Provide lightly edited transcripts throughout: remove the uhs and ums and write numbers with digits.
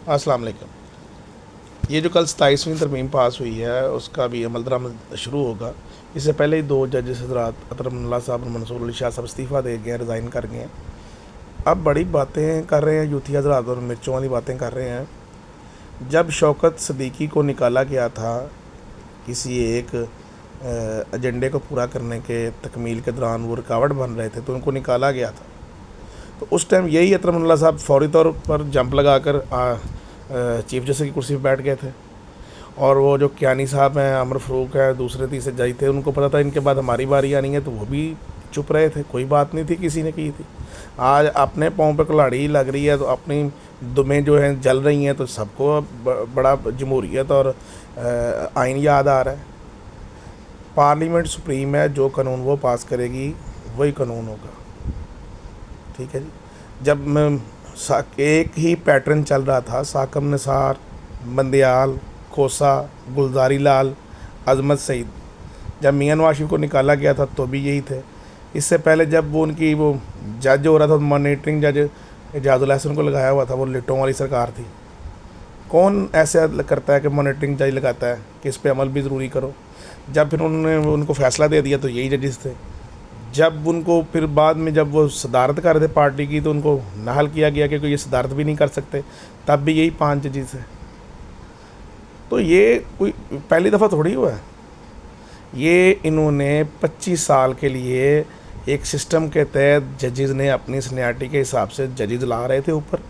अस्सलाम वालेकुम। ये जो कल 27वीं तरमीम पास हुई है उसका भी अमल दरामद शुरू होगा। इससे पहले ही 2 जजेस हज़रात अतरमुल्लाह साहब और मंसूर अली शाह साहब इस्तीफ़ा दे गए हैं, रिज़ाइन कर गए हैं। अब बड़ी बातें कर रहे हैं यूथी हज़रात और मिर्चों वाली बातें कर रहे हैं। जब शौकत सदीकी को निकाला गया था किसी एक एजेंडे को पूरा करने के तकमील के दौरान, वो रुकावट बन रहे थे तो उनको निकाला गया था। तो उस टाइम यही अतरमुल्लाह साहब फौरी तौर पर जंप लगा कर चीफ जस्टिस की कुर्सी पर बैठ गए थे। और वो जो कियानी साहब हैं, अमर फ़रूक है, दूसरे तीसरे जज थे, उनको पता था इनके बाद हमारी बारी आनी है, तो वो भी चुप रहे थे, कोई बात नहीं थी किसी ने की थी। आज अपने पाँव पे कुल्हाड़ी लग रही है तो अपनी दुमें जो हैं जल रही हैं, तो सबको बड़ा जमहूरियत और आइन याद आ रहा है। पार्लियामेंट सुप्रीम है, जो कानून वो पास करेगी वही कानून होगा। ठीक है जी। जब एक ही पैटर्न चल रहा था, साकम निसार, बंदियाल, खोसा, गुलजारी लाल, अजमत सईद, जब मियां नवाज शरीफ को निकाला गया था तो भी यही थे। इससे पहले जब वो उनकी वो जज हो रहा था, मॉनिटरिंग जज एजाजुल हसन को लगाया हुआ था, वो लिटों वाली सरकार थी। कौन ऐसे करता है कि मॉनिटरिंग जज लगाता है कि इस पर अमल भी ज़रूरी करो। जब फिर उन्होंने उनको फ़ैसला दे दिया तो यही जजेस थे। जब उनको फिर बाद में जब वो सदारत कर रहे थे पार्टी की, तो उनको नाहल किया गया कि कोई ये सदारत भी नहीं कर सकते, तब भी यही 5 जजेस हैं। तो ये कोई पहली दफ़ा थोड़ी हुआ है। ये इन्होंने 25 साल के लिए एक सिस्टम के तहत जजेस ने अपनी सीनियरिटी के हिसाब से जजेस ला रहे थे ऊपर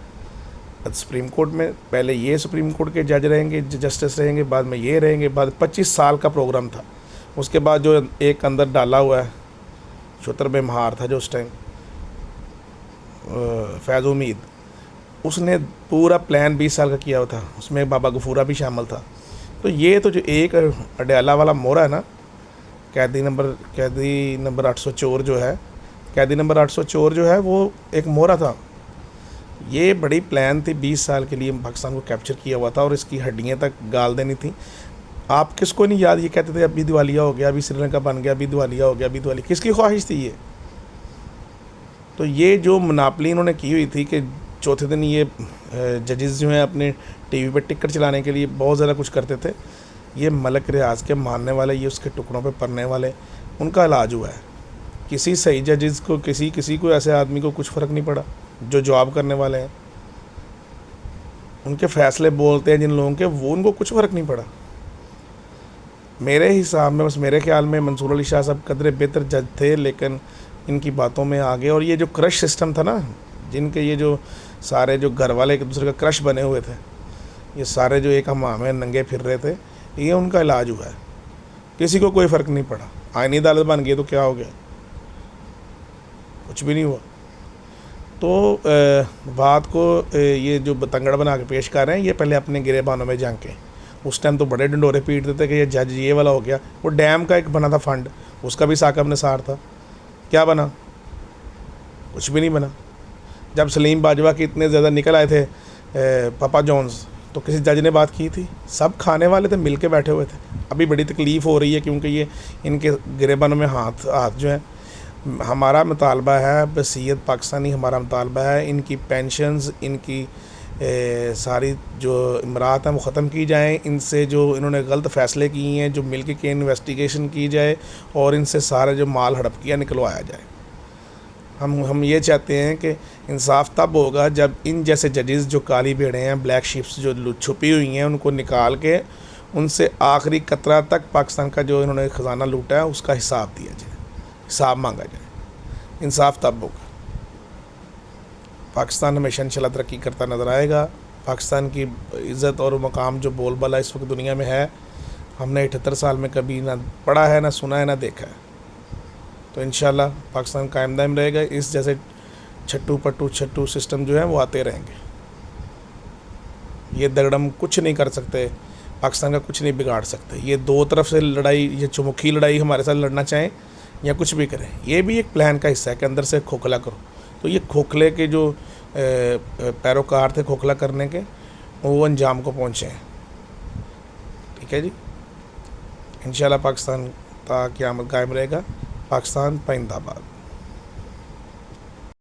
सुप्रीम कोर्ट में। पहले ये सुप्रीम कोर्ट के जज रहेंगे, जस्टिस रहेंगे, बाद में ये रहेंगे, बाद 25 साल का प्रोग्राम था। उसके बाद जो एक अंदर डाला हुआ है शुतर बेमहार था जो उस टाइम फैज़ उम्मीद, उसने पूरा प्लान 20 साल का किया हुआ था, उसमें बाबा गफूरा भी शामिल था। तो ये तो जो एक अडयाला वाला मोहरा है ना, कैदी नंबर 800 चोर जो है, कैदी नंबर 800 चोर जो है, वो एक मोहरा था। ये बड़ी प्लान थी, 20 साल के लिए पाकिस्तान को कैप्चर किया हुआ था और इसकी हड्डियाँ तक गाल देनी थी। आप किसको नहीं याद, ये कहते थे अभी दिवालिया हो गया, अभी श्रीलंका बन गया, अभी दिवालिया हो गया, अभी दिवालिया, किसकी ख्वाहिश थी ये? तो ये जो मनापली इन्होंने की हुई थी कि चौथे दिन ये जजेस जो हैं अपने टीवी पे टिकट चलाने के लिए बहुत ज़्यादा कुछ करते थे। ये मलक रियाज के मानने वाले, ये उसके टुकड़ों पे पड़ने वाले, उनका इलाज हुआ है। किसी सही जजेस को, किसी को ऐसे आदमी को कुछ फ़र्क नहीं पड़ा जो जॉब करने वाले हैं, उनके फ़ैसले बोलते हैं जिन लोगों के, वो उनको कुछ फ़र्क नहीं पड़ा। मेरे हिसाब में, बस मेरे ख्याल में मंसूर अली शाह साहब कदरे बेहतर जज थे, लेकिन इनकी बातों में आ गए। और ये जो क्रश सिस्टम था ना, जिनके ये जो सारे जो घर वाले एक दूसरे का क्रश बने हुए थे, ये सारे जो एक हमाम में नंगे फिर रहे थे, ये उनका इलाज हुआ है। किसी को कोई फ़र्क नहीं पड़ा। आईनी अदालत बन गई तो क्या हो गया, कुछ भी नहीं हुआ। तो बात को ये जो बतंगड़ बना के पेश कर रहे हैं, ये पहले अपने गिरेबानों में झांकें। उस टाइम तो बड़े डंडोरे पीटते थे कि ये जज ये वाला हो गया। वो डैम का एक बना था फंड, उसका भी साकब निसार था, क्या बना? कुछ भी नहीं बना। जब सलीम बाजवा के इतने ज़्यादा निकल आए थे पापा जॉन्स, तो किसी जज ने बात की थी? सब खाने वाले थे, मिल के बैठे हुए थे। अभी बड़ी तकलीफ़ हो रही है क्योंकि ये इनके गिरेबानों में हाथ जो है। हमारा मुतालबा है, बसीयत पाकिस्तानी हमारा मुतालबा है, इनकी पेंशन्स, इनकी सारी जो इमरात हैं वो ख़त्म की जाएँ। इनसे जो इन्होंने गलत फ़ैसले किए हैं, जो मिल के इन्वेस्टिगेशन की जाए और इनसे सारा जो माल हड़प किया निकलवाया जाए। हम ये चाहते हैं कि इंसाफ तब होगा जब इन जैसे जजेस जो काली भेड़ें हैं, ब्लैक शिप्स जो छुपी हुई हैं, उनको निकाल के उनसे आखिरी कतरा तक पाकिस्तान का जो इन्होंने ख़जाना लूटा है उसका हिसाब दिया जाए, हिसाब मांगा जाए। इंसाफ तब होगा। पाकिस्तान हमेशा इंशाल्लाह तरक्की करता नज़र आएगा। पाकिस्तान की इज़्ज़त और मकाम जो बोलबाला इस वक्त दुनिया में है, हमने 78 साल में कभी ना पढ़ा है, ना सुना है, ना देखा है। तो इंशाल्लाह पाकिस्तान कायम दायम रहेगा। इस जैसे छट्टू सिस्टम जो है वो आते रहेंगे। ये दगड़म कुछ नहीं कर सकते, पाकिस्तान का कुछ नहीं बिगाड़ सकते। ये दो तरफ से लड़ाई, ये चुमुखी लड़ाई हमारे साथ लड़ना चाहें या कुछ भी करें, ये भी एक प्लान का हिस्सा है कि अंदर से खोखला करो। तो ये खोखले के जो पैरोकार थे खोखला करने के, वो अंजाम को पहुँचे हैं। ठीक है जी। इंशाल्लाह पाकिस्तान का क़यामत कायम रहेगा। पाकिस्तान जिंदाबाद।